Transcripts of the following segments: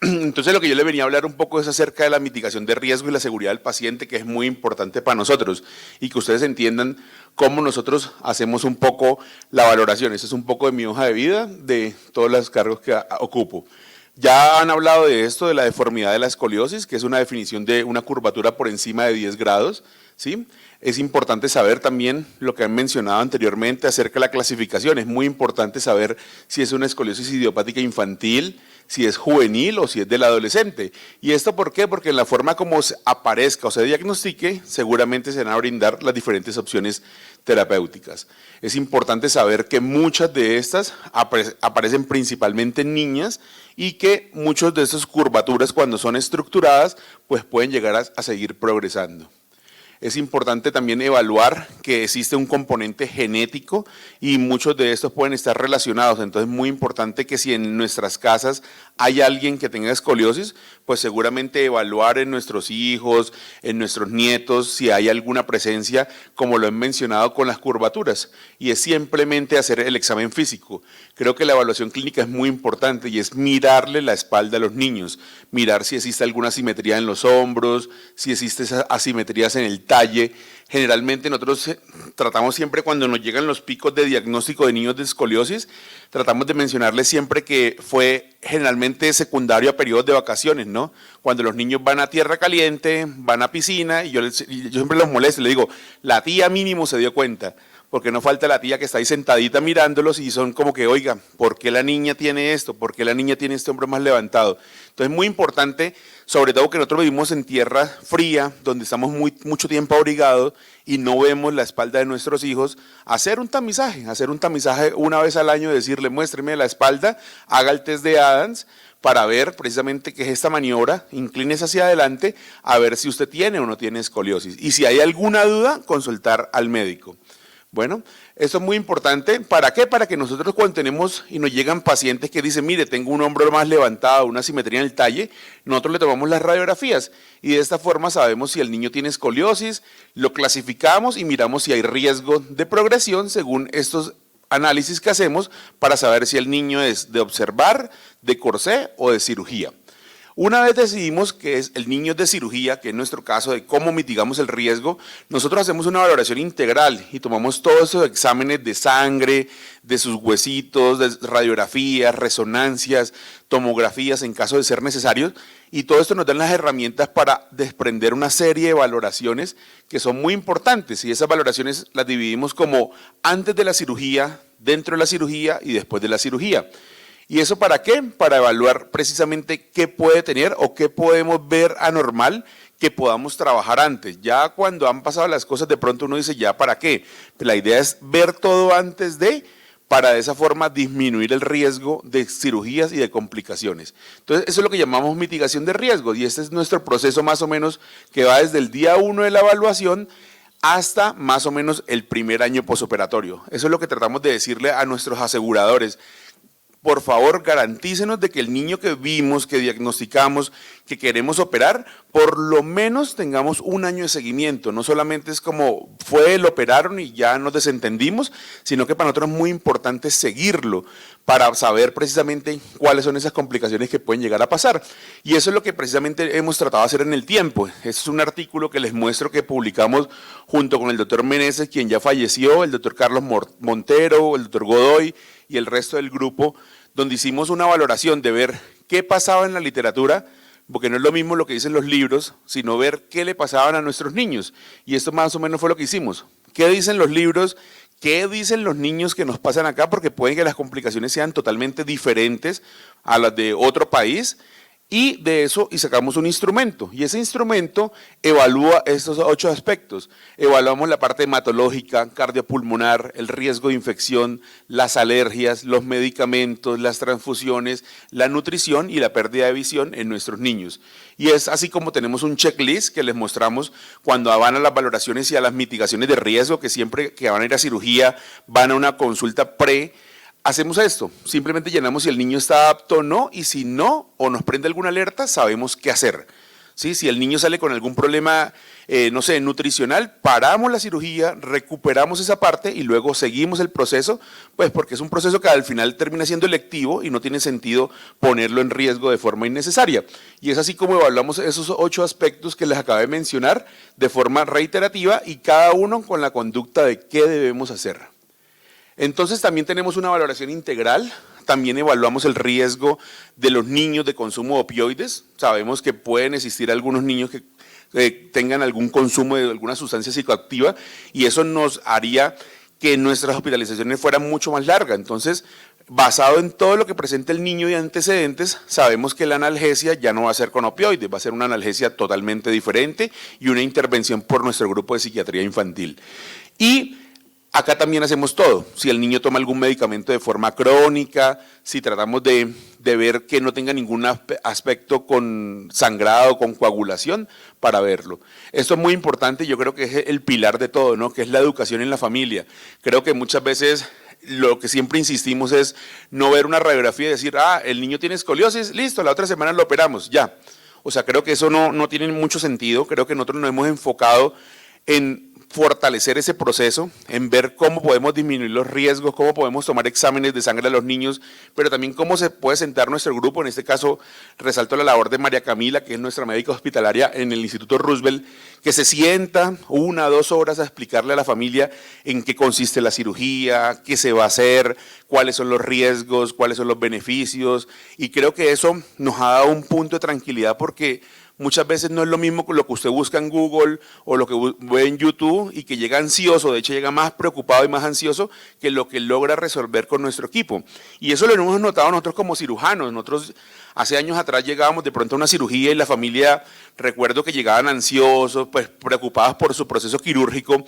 Entonces lo que yo le venía a hablar un poco es acerca de la mitigación de riesgo y la seguridad del paciente, que es muy importante para nosotros y que ustedes entiendan cómo nosotros hacemos un poco la valoración. Esa es un poco de mi hoja de vida, de todos los cargos que ocupo. Ya han hablado de esto, de la deformidad de la escoliosis, que es una definición de una curvatura por encima de 10 grados, ¿sí? Es importante saber también lo que han mencionado anteriormente acerca de la clasificación. Es muy importante saber si es una escoliosis idiopática infantil, si es juvenil o si es del adolescente. ¿Y esto por qué? Porque en la forma como se aparezca o se diagnostique, seguramente se van a brindar las diferentes opciones terapéuticas. Es importante saber que muchas de estas aparecen principalmente en niñas y que muchas de estas curvaturas, cuando son estructuradas, pues pueden llegar a seguir progresando. Es importante también evaluar que existe un componente genético y muchos de estos pueden estar relacionados. Entonces es muy importante que si en nuestras casas hay alguien que tenga escoliosis, pues seguramente evaluar en nuestros hijos, en nuestros nietos, si hay alguna presencia, como lo he mencionado con las curvaturas. Y es simplemente hacer el examen físico. Creo que la evaluación clínica es muy importante y es mirarle la espalda a los niños, mirar si existe alguna asimetría en los hombros, si existe esas asimetrías en el talle. Generalmente nosotros tratamos siempre cuando nos llegan los picos de diagnóstico de niños de escoliosis, tratamos de mencionarles siempre que fue generalmente secundario a periodos de vacaciones, ¿no? Cuando los niños van a tierra caliente, van a piscina, y yo siempre los molesto, les digo, la tía mínimo se dio cuenta, porque no falta la tía que está ahí sentadita mirándolos y son como que, oiga, ¿por qué la niña tiene esto? ¿Por qué la niña tiene este hombro más levantado? Entonces, muy importante, sobre todo que nosotros vivimos en tierra fría, donde estamos mucho tiempo abrigados y no vemos la espalda de nuestros hijos, hacer un tamizaje una vez al año, decirle, muéstreme la espalda, haga el test de Adams, para ver precisamente qué es esta maniobra, inclínese hacia adelante, a ver si usted tiene o no tiene escoliosis. Y si hay alguna duda, consultar al médico. Bueno, esto es muy importante. ¿Para qué? Para que nosotros cuando tenemos y nos llegan pacientes que dicen, mire, tengo un hombro más levantado, una simetría en el talle, nosotros le tomamos las radiografías y de esta forma sabemos si el niño tiene escoliosis, lo clasificamos y miramos si hay riesgo de progresión según estos análisis que hacemos para saber si el niño es de observar, de corsé o de cirugía. Una vez decidimos que es el niño de cirugía, que es nuestro caso de cómo mitigamos el riesgo, nosotros hacemos una valoración integral y tomamos todos esos exámenes de sangre, de sus huesitos, de radiografías, resonancias, tomografías en caso de ser necesarios, y todo esto nos da las herramientas para desprender una serie de valoraciones que son muy importantes, y esas valoraciones las dividimos como antes de la cirugía, dentro de la cirugía y después de la cirugía. ¿Y eso para qué? Para evaluar precisamente qué puede tener o qué podemos ver anormal que podamos trabajar antes. Ya cuando han pasado las cosas, de pronto uno dice, ¿ya para qué? Pues la idea es ver todo antes de, para de esa forma disminuir el riesgo de cirugías y de complicaciones. Entonces, eso es lo que llamamos mitigación de riesgos y este es nuestro proceso más o menos que va desde el día 1 de la evaluación hasta más o menos el primer año posoperatorio. Eso es lo que tratamos de decirle a nuestros aseguradores. Por favor, garantícenos de que el niño que vimos, que diagnosticamos, que queremos operar, por lo menos tengamos un año de seguimiento. No solamente es como fue, lo operaron y ya nos desentendimos, sino que para nosotros es muy importante seguirlo para saber precisamente cuáles son esas complicaciones que pueden llegar a pasar. Y eso es lo que precisamente hemos tratado de hacer en el tiempo. Este es un artículo que les muestro que publicamos junto con el doctor Meneses, quien ya falleció, el doctor Carlos Montero, el doctor Godoy y el resto del grupo, donde hicimos una valoración de ver qué pasaba en la literatura, porque no es lo mismo lo que dicen los libros, sino ver qué le pasaban a nuestros niños. Y esto más o menos fue lo que hicimos. ¿Qué dicen los libros? ¿Qué dicen los niños que nos pasan acá? Porque pueden que las complicaciones sean totalmente diferentes a las de otro país. Y de eso y sacamos un instrumento y ese instrumento evalúa estos 8 aspectos. Evaluamos la parte hematológica, cardiopulmonar, el riesgo de infección, las alergias, los medicamentos, las transfusiones, la nutrición y la pérdida de visión en nuestros niños. Y es así como tenemos un checklist que les mostramos cuando van a las valoraciones y a las mitigaciones de riesgo, que siempre que van a ir a cirugía van a una consulta pre. Hacemos esto, simplemente llenamos si el niño está apto o no, y si no, o nos prende alguna alerta, sabemos qué hacer. ¿sí? Si el niño sale con algún problema, no sé, nutricional, paramos la cirugía, recuperamos esa parte y luego seguimos el proceso, pues porque es un proceso que al final termina siendo electivo y no tiene sentido ponerlo en riesgo de forma innecesaria. Y es así como evaluamos esos 8 aspectos que les acabé de mencionar de forma reiterativa y cada uno con la conducta de qué debemos hacer. Entonces también tenemos una valoración integral, también evaluamos el riesgo de los niños de consumo de opioides. Sabemos que pueden existir algunos niños que tengan algún consumo de alguna sustancia psicoactiva y eso nos haría que nuestras hospitalizaciones fueran mucho más largas. Entonces, basado en todo lo que presenta el niño y antecedentes, sabemos que la analgesia ya no va a ser con opioides, va a ser una analgesia totalmente diferente y una intervención por nuestro grupo de psiquiatría infantil. Y acá también hacemos todo, si el niño toma algún medicamento de forma crónica, si tratamos de ver que no tenga ningún aspecto con sangrado, con coagulación, para verlo. Esto es muy importante, yo creo que es el pilar de todo, ¿no? Que es la educación en la familia. Creo que muchas veces lo que siempre insistimos es no ver una radiografía y decir, el niño tiene escoliosis, listo, la otra semana lo operamos, ya. O sea, creo que eso no tiene mucho sentido, creo que nosotros nos hemos enfocado en fortalecer ese proceso, en ver cómo podemos disminuir los riesgos, cómo podemos tomar exámenes de sangre a los niños, pero también cómo se puede sentar nuestro grupo. En este caso, resalto la labor de María Camila, que es nuestra médica hospitalaria en el Instituto Roosevelt, que se sienta 1 o 2 horas a explicarle a la familia en qué consiste la cirugía, qué se va a hacer, cuáles son los riesgos, cuáles son los beneficios, y creo que eso nos ha dado un punto de tranquilidad porque muchas veces no es lo mismo con lo que usted busca en Google o lo que ve en YouTube y que llega ansioso, de hecho llega más preocupado y más ansioso que lo que logra resolver con nuestro equipo. Y eso lo hemos notado nosotros como cirujanos. Nosotros hace años atrás llegábamos de pronto a una cirugía y la familia, recuerdo que llegaban ansiosos, pues preocupados por su proceso quirúrgico.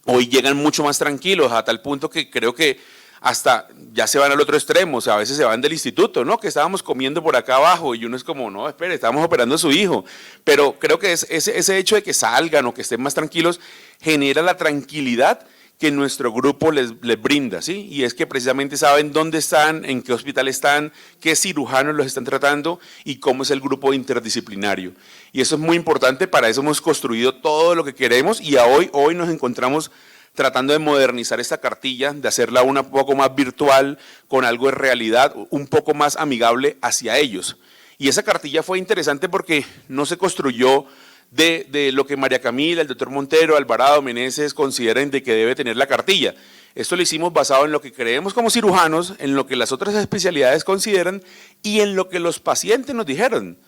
Hoy llegan mucho más tranquilos, a tal punto que creo que hasta ya se van al otro extremo, o sea, a veces se van del instituto, ¿no? Que estábamos comiendo por acá abajo y uno es como, no, espere, estamos operando a su hijo. Pero creo que ese hecho de que salgan o que estén más tranquilos genera la tranquilidad que nuestro grupo les brinda, ¿sí? Y es que precisamente saben dónde están, en qué hospital están, qué cirujanos los están tratando y cómo es el grupo interdisciplinario. Y eso es muy importante, para eso hemos construido todo lo que queremos y hoy nos encontramos tratando de modernizar esta cartilla, de hacerla un poco más virtual, con algo de realidad, un poco más amigable hacia ellos. Y esa cartilla fue interesante porque no se construyó de lo que María Camila, el doctor Montero, Alvarado, Meneses consideran de que debe tener la cartilla. Esto lo hicimos basado en lo que creemos como cirujanos, en lo que las otras especialidades consideran y en lo que los pacientes nos dijeron.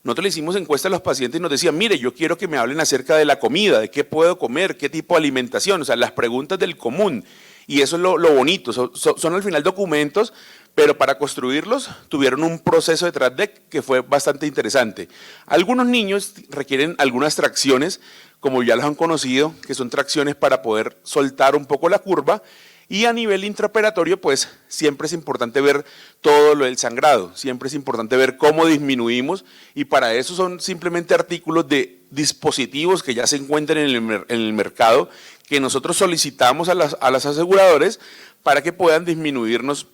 Nosotros le hicimos encuesta a los pacientes y nos decían, mire, yo quiero que me hablen acerca de la comida, de qué puedo comer, qué tipo de alimentación, o sea, las preguntas del común. Y eso es lo bonito, son al final documentos, pero para construirlos tuvieron un proceso detrás de que fue bastante interesante. Algunos niños requieren algunas tracciones, como ya los han conocido, que son tracciones para poder soltar un poco la curva. Y a nivel intraoperatorio, pues siempre es importante ver todo lo del sangrado, siempre es importante ver cómo disminuimos y para eso son simplemente artículos de dispositivos que ya se encuentran en el mercado que nosotros solicitamos a las aseguradoras para que puedan disminuirnos,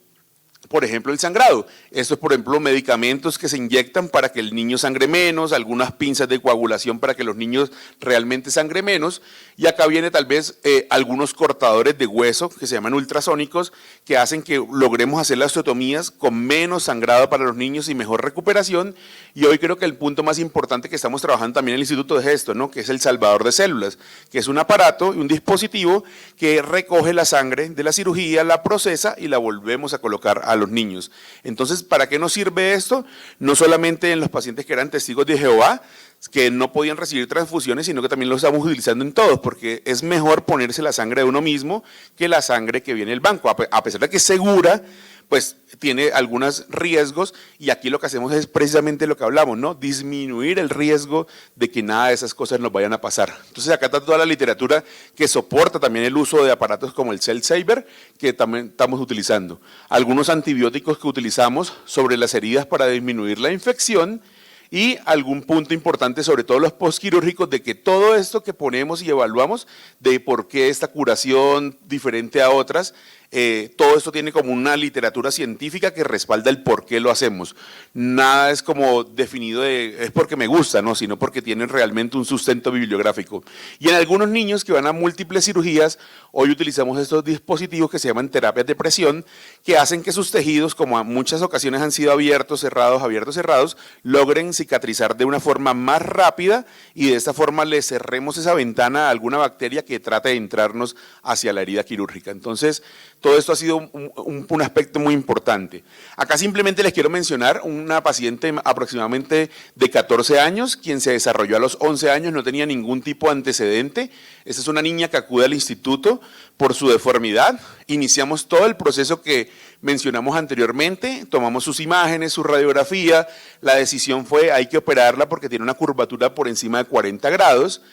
por ejemplo, el sangrado. Esto es, por ejemplo, medicamentos que se inyectan para que el niño sangre menos, algunas pinzas de coagulación para que los niños realmente sangre menos, y acá viene tal vez algunos cortadores de hueso que se llaman ultrasónicos, que hacen que logremos hacer las osteotomías con menos sangrado para los niños y mejor recuperación. Y hoy creo que el punto más importante que estamos trabajando también en el instituto es esto, ¿no? Que es el salvador de células, que es un aparato y un dispositivo que recoge la sangre de la cirugía, la procesa y la volvemos a colocar a los niños. Entonces, ¿para qué nos sirve esto? No solamente en los pacientes que eran testigos de Jehová, que no podían recibir transfusiones, sino que también lo estamos utilizando en todos, porque es mejor ponerse la sangre de uno mismo que la sangre que viene del banco, a pesar de que es segura, pues tiene algunos riesgos y aquí lo que hacemos es precisamente lo que hablamos, ¿no? Disminuir el riesgo de que nada de esas cosas nos vayan a pasar. Entonces acá está toda la literatura que soporta también el uso de aparatos como el Cell Saver, que también estamos utilizando. Algunos antibióticos que utilizamos sobre las heridas para disminuir la infección y algún punto importante sobre todo los postquirúrgicos de que todo esto que ponemos y evaluamos de por qué esta curación diferente a otras todo esto tiene como una literatura científica que respalda el por qué lo hacemos. Nada es como definido es porque me gusta, ¿no? Sino porque tienen realmente un sustento bibliográfico. Y en algunos niños que van a múltiples cirugías, hoy utilizamos estos dispositivos que se llaman terapias de presión, que hacen que sus tejidos, como a muchas ocasiones han sido abiertos, cerrados, logren cicatrizar de una forma más rápida y de esta forma le cerremos esa ventana a alguna bacteria que trate de entrarnos hacia la herida quirúrgica. Entonces, todo esto ha sido un aspecto muy importante. Acá simplemente les quiero mencionar una paciente aproximadamente de 14 años, quien se desarrolló a los 11 años, no tenía ningún tipo de antecedente. Esta es una niña que acude al instituto por su deformidad. Iniciamos todo el proceso que mencionamos anteriormente, tomamos sus imágenes, su radiografía, la decisión fue hay que operarla porque tiene una curvatura por encima de 40 grados.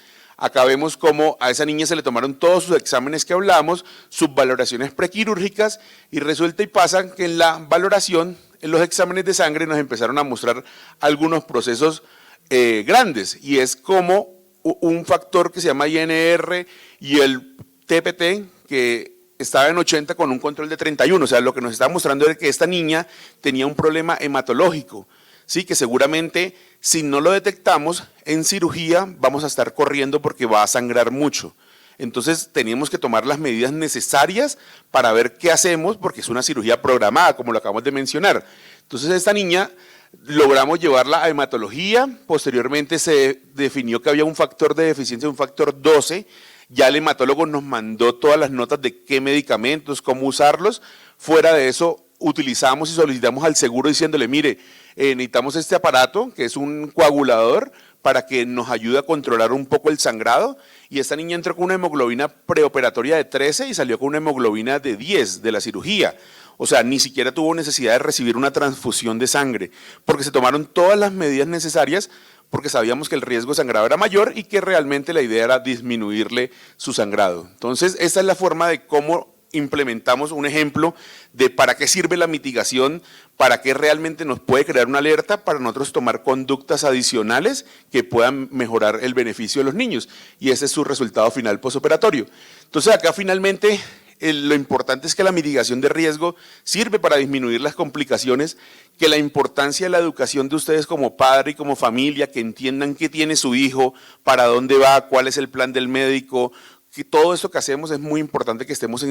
Acá vemos cómo a esa niña se le tomaron todos sus exámenes que hablamos, sus valoraciones prequirúrgicas y resulta y pasa que en la valoración, en los exámenes de sangre nos empezaron a mostrar algunos procesos grandes y es como un factor que se llama INR y el TPT que estaba en 80 con un control de 31, o sea, lo que nos estaba mostrando es que esta niña tenía un problema hematológico. Sí, que seguramente si no lo detectamos en cirugía vamos a estar corriendo porque va a sangrar mucho. Entonces teníamos que tomar las medidas necesarias para ver qué hacemos porque es una cirugía programada, como lo acabamos de mencionar. Entonces esta niña logramos llevarla a hematología, posteriormente se definió que había un factor de deficiencia, un factor 12, ya el hematólogo nos mandó todas las notas de qué medicamentos, cómo usarlos, fuera de eso utilizamos y solicitamos al seguro diciéndole, mire, necesitamos este aparato, que es un coagulador, para que nos ayude a controlar un poco el sangrado, y esta niña entró con una hemoglobina preoperatoria de 13 y salió con una hemoglobina de 10 de la cirugía. O sea, ni siquiera tuvo necesidad de recibir una transfusión de sangre, porque se tomaron todas las medidas necesarias, porque sabíamos que el riesgo de sangrado era mayor y que realmente la idea era disminuirle su sangrado. Entonces, esta es la forma de cómo implementamos un ejemplo de para qué sirve la mitigación, para qué realmente nos puede crear una alerta para nosotros tomar conductas adicionales que puedan mejorar el beneficio de los niños. Y ese es su resultado final postoperatorio. Entonces acá finalmente lo importante es que la mitigación de riesgo sirve para disminuir las complicaciones, que la importancia de la educación de ustedes como padre y como familia, que entiendan qué tiene su hijo, para dónde va, cuál es el plan del médico, que todo esto que hacemos es muy importante que estemos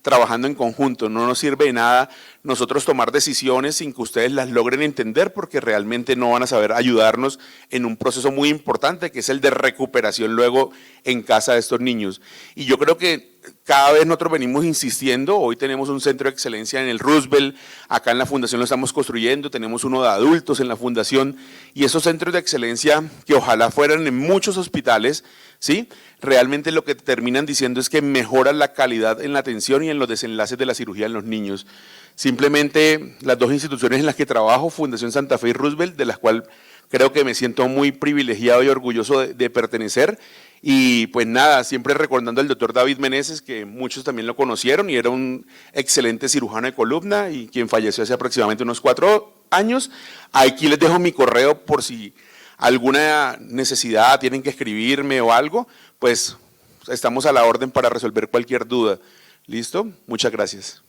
trabajando en conjunto. No nos sirve de nada nosotros tomar decisiones sin que ustedes las logren entender porque realmente no van a saber ayudarnos en un proceso muy importante que es el de recuperación luego en casa de estos niños. Y yo creo que cada vez nosotros venimos insistiendo, hoy tenemos un centro de excelencia en el Roosevelt, acá en la fundación lo estamos construyendo, tenemos uno de adultos en la fundación y esos centros de excelencia que ojalá fueran en muchos hospitales, ¿sí? Realmente lo que terminan diciendo es que mejoran la calidad en la atención y en los desenlaces de la cirugía en los niños. Simplemente las dos instituciones en las que trabajo, Fundación Santa Fe y Roosevelt, de las cuales creo que me siento muy privilegiado y orgulloso de pertenecer. Y pues nada, siempre recordando al doctor David Meneses, que muchos también lo conocieron y era un excelente cirujano de columna y quien falleció hace aproximadamente unos 4 años. Aquí les dejo mi correo por si alguna necesidad tienen que escribirme o algo, pues estamos a la orden para resolver cualquier duda. ¿Listo? Muchas gracias.